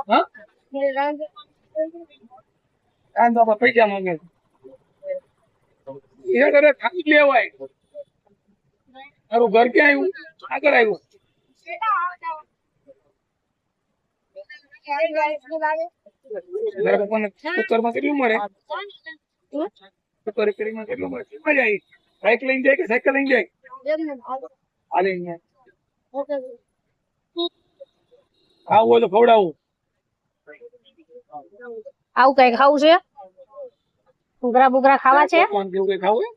હા કાંદો પૈસા માંગે એ ઘરે ખાઈ લેવાય તારું ઘર ક્યાં આવ્યું આગળ આવ્યું ઉત્તરમાં કેટલું મળે ઉત્તર કેરીમાં કેટલું મળે મજા આવી બાઈક લઈને જાય કે સાયકલ લઈને જાય હાલે ખાવું હોય તો ખવડાવું આવું કઈ ખાવું છે ઘૂઘરા બુઘરા ખાવા છે પકવાન કેવું કઈ ખાવું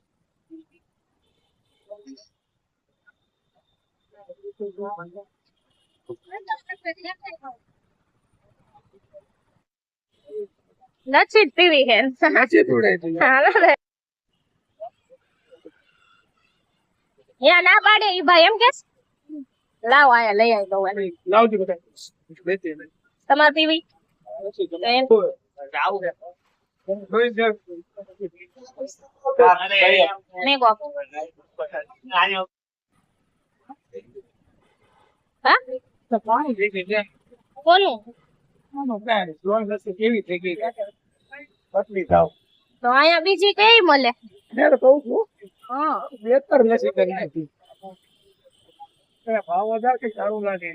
લચ્છી જ પીવી છે સાચી પીવડાય તું હાલો રે યા ના પાડે ઈ ભાઈ એમ કે લાવ આયા લઈ આવી દઉં લાવજો બધા બેસી તમારે પીવી મેં કહો હા પાણી થઈ ગઈ કોનું કેવી થઈ ગઈ પતલી થાવ તો અહીંયા બીજી કઈ મળે કહું છું હા 72 લસી કરી નાખી ભાવ વધારે કે સારું લાગે